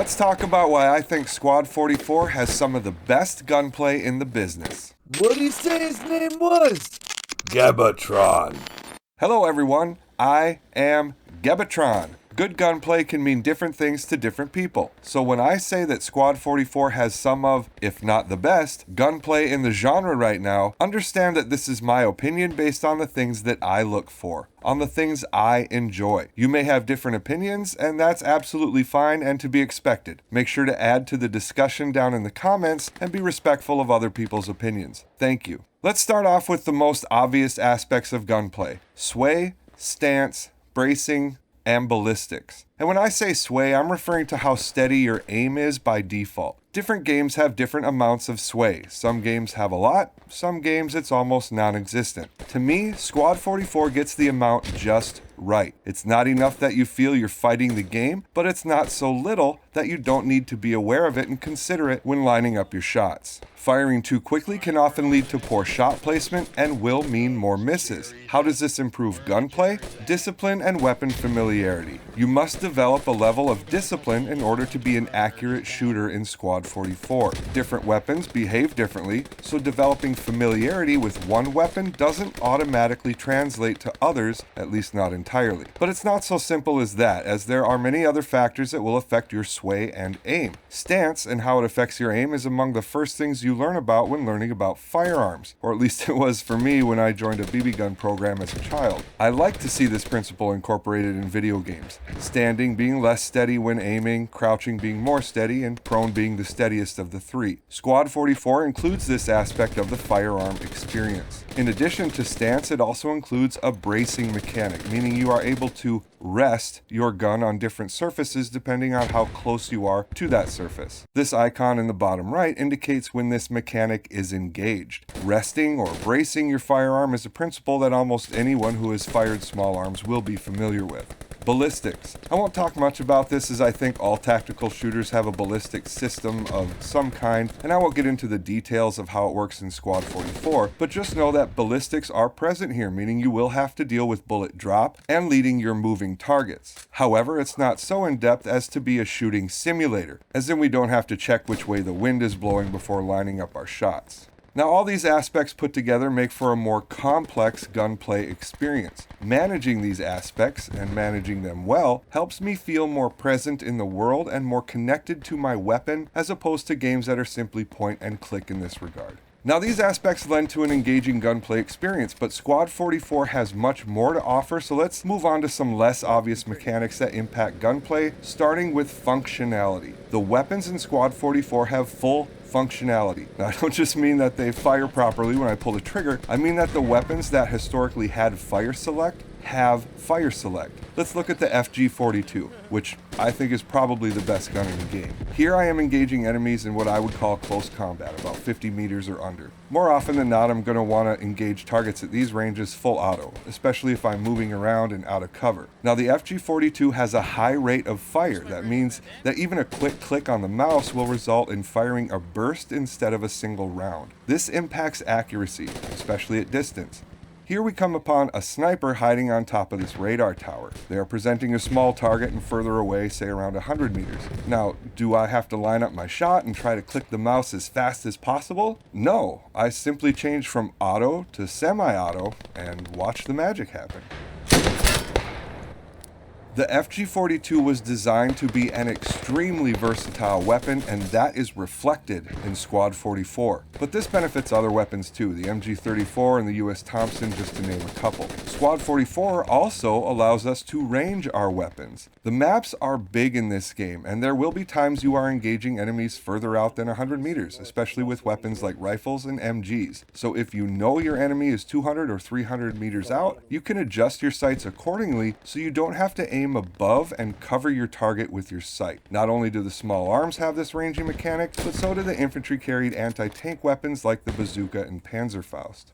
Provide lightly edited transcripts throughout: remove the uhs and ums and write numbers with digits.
Let's talk about why I think Squad 44 has some of the best gunplay in the business. What'd he say his name was? Gebatron. Hello everyone, I am Gebatron. Good gunplay can mean different things to different people. So when I say that Squad 44 has some of, if not the best, gunplay in the genre right now, understand that this is my opinion based on the things that I look for, on the things I enjoy. You may have different opinions, and that's absolutely fine and to be expected. Make sure to add to the discussion down in the comments and be respectful of other people's opinions. Thank you. Let's start off with the most obvious aspects of gunplay: sway, stance, bracing, and ballistics. And when I say sway, I'm referring to how steady your aim is by default. Different games have different amounts of sway. Some games have a lot, some games it's almost non-existent. To me, Squad 44 gets the amount just right. It's not enough that you feel you're fighting the game, but it's not so little that you don't need to be aware of it and consider it when lining up your shots. Firing too quickly can often lead to poor shot placement and will mean more misses. How does this improve gunplay? Discipline and weapon familiarity. You must develop a level of discipline in order to be an accurate shooter in Squad 44. Different weapons behave differently, so developing familiarity with one weapon doesn't automatically translate to others, at least not entirely. But it's not so simple as that, as there are many other factors that will affect your sway and aim. Stance and how it affects your aim is among the first things you learn about when learning about firearms, or at least it was for me when I joined a BB gun program as a child. I like to see this principle incorporated in video games. Standing being less steady when aiming, crouching being more steady, and prone being the steadiest of the three. Squad 44 includes this aspect of the firearm experience. In addition to stance, it also includes a bracing mechanic, meaning you are able to rest your gun on different surfaces depending on how close you are to that surface. This icon in the bottom right indicates when this mechanic is engaged. Resting or bracing your firearm is a principle that almost anyone who has fired small arms will be familiar with. Ballistics. I won't talk much about this as I think all tactical shooters have a ballistic system of some kind, and I won't get into the details of how it works in Squad 44, but just know that ballistics are present here, meaning you will have to deal with bullet drop and leading your moving targets. However, it's not so in-depth as to be a shooting simulator, as in we don't have to check which way the wind is blowing before lining up our shots. Now, all these aspects put together make for a more complex gunplay experience. Managing these aspects, and managing them well, helps me feel more present in the world and more connected to my weapon, as opposed to games that are simply point and click in this regard. Now, these aspects lend to an engaging gunplay experience, but Squad 44 has much more to offer, so let's move on to some less obvious mechanics that impact gunplay, starting with functionality. The weapons in Squad 44 have full functionality. Now, I don't just mean that they fire properly when I pull the trigger, I mean that the weapons that historically had fire select have fire select. Let's look at the FG42, which I think is probably the best gun in the game. Here I am engaging enemies in what I would call close combat, about 50 meters or under. More often than not, I'm going to want to engage targets at these ranges full auto, especially if I'm moving around and out of cover. Now, the FG42 has a high rate of fire. That means that even a quick click on the mouse will result in firing a burst instead of a single round. This impacts accuracy, especially at distance. Here we come upon a sniper hiding on top of this radar tower. They are presenting a small target and further away, say around 100 meters. Now, do I have to line up my shot and try to click the mouse as fast as possible? No, I simply change from auto to semi-auto and watch the magic happen. The FG42 was designed to be an extremely versatile weapon, and that is reflected in Squad 44. But this benefits other weapons too, the MG34 and the US Thompson, just to name a couple. Squad 44 also allows us to range our weapons. The maps are big in this game, and there will be times you are engaging enemies further out than 100 meters, especially with weapons like rifles and MGs. So if you know your enemy is 200 or 300 meters out, you can adjust your sights accordingly so you don't have to aim above and cover your target with your sight. Not only do the small arms have this ranging mechanic, but so do the infantry carried anti-tank weapons like the bazooka and Panzerfaust.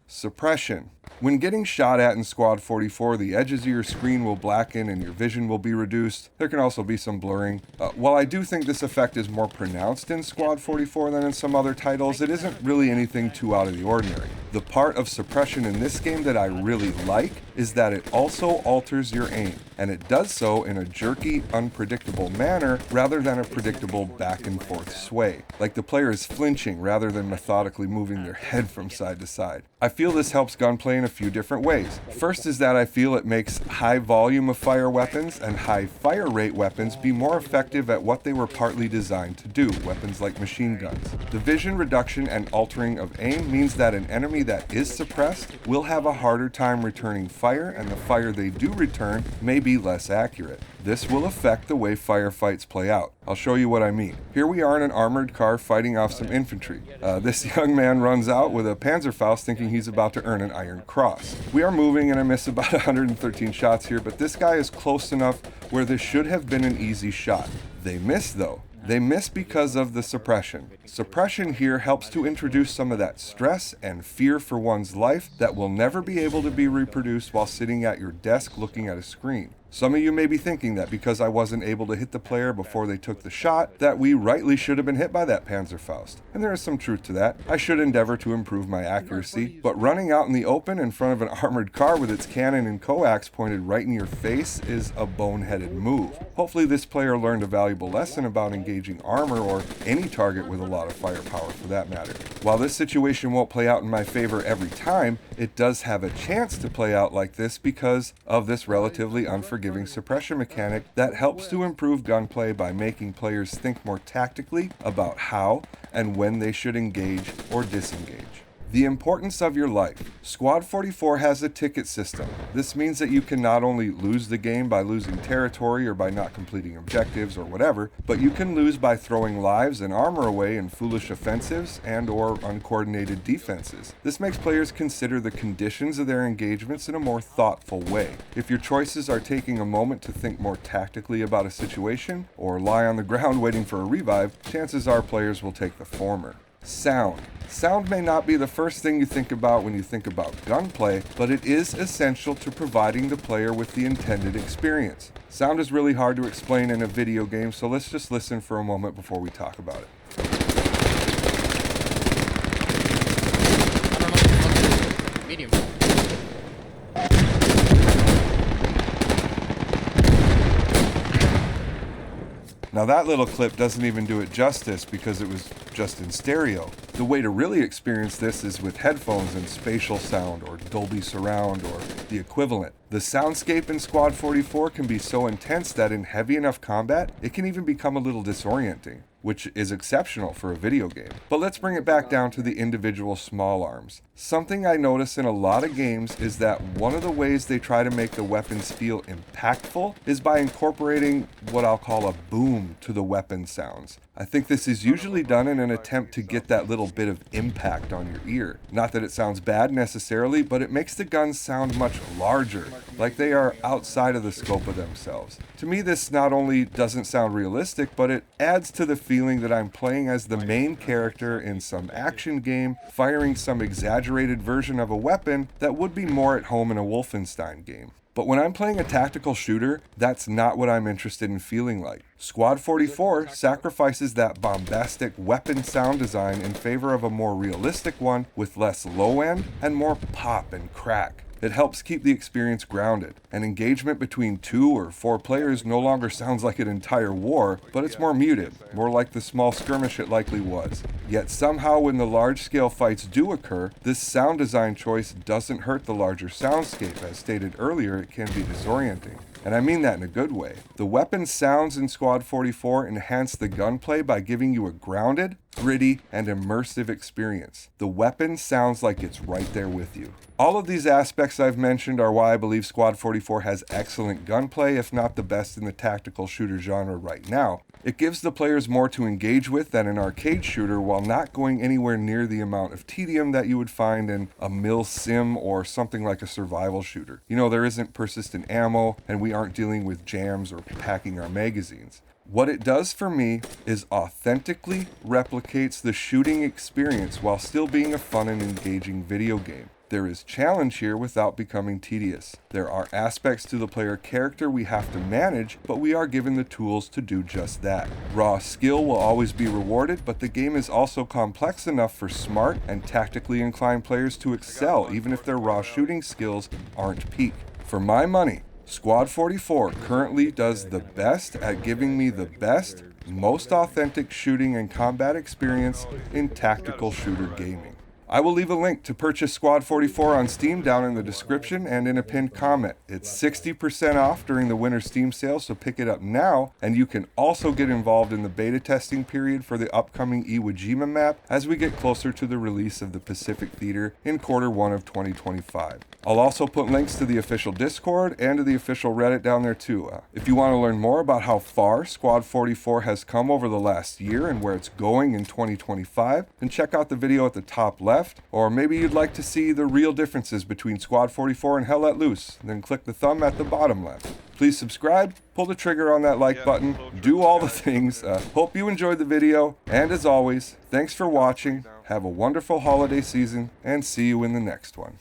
Suppression. When getting shot at in Squad 44, the edges of your screen will blacken and your vision will be reduced. There can also be some blurring. While I do think this effect is more pronounced in Squad 44 than in some other titles, it isn't really anything too out of the ordinary. The part of suppression in this game that I really like is that it also alters your aim, and it does so in a jerky, unpredictable manner rather than a predictable back and forth sway, like the player is flinching rather than methodically moving their head from side to side. I feel this helps gunplay in a few different ways. First is that I feel it makes high volume of fire weapons and high fire rate weapons be more effective at what they were partly designed to do, weapons like machine guns. The vision reduction and altering of aim means that an enemy that is suppressed will have a harder time returning fire, and the fire they do return may be less accurate. This will affect the way firefights play out. I'll show you what I mean. Here we are in an armored car fighting off some infantry. This young man runs out with a Panzerfaust thinking he's about to earn an Iron Cross. We are moving and I miss about 113 shots here, but this guy is close enough where this should have been an easy shot. They miss though. They miss because of the suppression. Suppression here helps to introduce some of that stress and fear for one's life that will never be able to be reproduced while sitting at your desk looking at a screen. Some of you may be thinking that because I wasn't able to hit the player before they took the shot, that we rightly should have been hit by that Panzerfaust. And there is some truth to that. I should endeavor to improve my accuracy, but running out in the open in front of an armored car with its cannon and coax pointed right in your face is a boneheaded move. Hopefully this player learned a valuable lesson about engaging armor or any target with a lot of firepower for that matter. While this situation won't play out in my favor every time, it does have a chance to play out like this because of this relatively unforgiving suppression mechanic that helps to improve gunplay by making players think more tactically about how and when they should engage or disengage. The importance of your life. Squad 44 has a ticket system. This means that you can not only lose the game by losing territory or by not completing objectives or whatever, but you can lose by throwing lives and armor away in foolish offensives and or uncoordinated defenses. This makes players consider the conditions of their engagements in a more thoughtful way. If your choices are taking a moment to think more tactically about a situation or lie on the ground waiting for a revive, chances are players will take the former. Sound. Sound may not be the first thing you think about when you think about gunplay, but it is essential to providing the player with the intended experience. Sound is really hard to explain in a video game, so let's just listen for a moment before we talk about it. Medium. Now that little clip doesn't even do it justice because it was just in stereo. The way to really experience this is with headphones and spatial sound or Dolby Surround or the equivalent. The soundscape in Squad 44 can be so intense that in heavy enough combat, it can even become a little disorienting, which is exceptional for a video game. But let's bring it back down to the individual small arms. Something I notice in a lot of games is that one of the ways they try to make the weapons feel impactful is by incorporating what I'll call a boom to the weapon sounds. I think this is usually done in an attempt to get that little bit of impact on your ear. Not that it sounds bad necessarily, but it makes the guns sound much larger, like they are outside of the scope of themselves. To me, this not only doesn't sound realistic, but it adds to the feeling that I'm playing as the main character in some action game, firing some exaggerated version of a weapon that would be more at home in a Wolfenstein game. But when I'm playing a tactical shooter, that's not what I'm interested in feeling like. Squad 44 sacrifices that bombastic weapon sound design in favor of a more realistic one with less low end and more pop and crack. It helps keep the experience grounded. An engagement between 2 or 4 players no longer sounds like an entire war, but it's more muted, more like the small skirmish it likely was. Yet somehow when the large-scale fights do occur, this sound design choice doesn't hurt the larger soundscape. As stated earlier, it can be disorienting. And I mean that in a good way. The weapon sounds in Squad 44 enhance the gunplay by giving you a grounded, gritty, and immersive experience. The weapon sounds like it's right there with you. All of these aspects I've mentioned are why I believe Squad 44 has excellent gunplay, if not the best in the tactical shooter genre right now. It gives the players more to engage with than an arcade shooter while not going anywhere near the amount of tedium that you would find in a mil sim or something like a survival shooter. You know, there isn't persistent ammo and we aren't dealing with jams or packing our magazines. What it does for me is authentically replicates the shooting experience while still being a fun and engaging video game. There is challenge here without becoming tedious. There are aspects to the player character we have to manage, but we are given the tools to do just that. Raw skill will always be rewarded, but the game is also complex enough for smart and tactically inclined players to excel, even if their raw shooting skills aren't peak. For my money, Squad 44 currently does the best at giving me the best, most authentic shooting and combat experience in tactical shooter gaming. I will leave a link to purchase Squad 44 on Steam down in the description and in a pinned comment. It's 60% off during the winter Steam sale, so pick it up now, and you can also get involved in the beta testing period for the upcoming Iwo Jima map as we get closer to the release of the Pacific Theater in Q1 of 2025. I'll also put links to the official Discord and to the official Reddit down there too. If you want to learn more about how far Squad 44 has come over the last year and where it's going in 2025, then check out the video at the top left. Or maybe you'd like to see the real differences between Squad 44 and Hell Let Loose, then click the thumb at the bottom left. Please subscribe, pull the trigger on that like button, do all the things. Hope you enjoyed the video, and as always, thanks for watching, have a wonderful holiday season, and see you in the next one.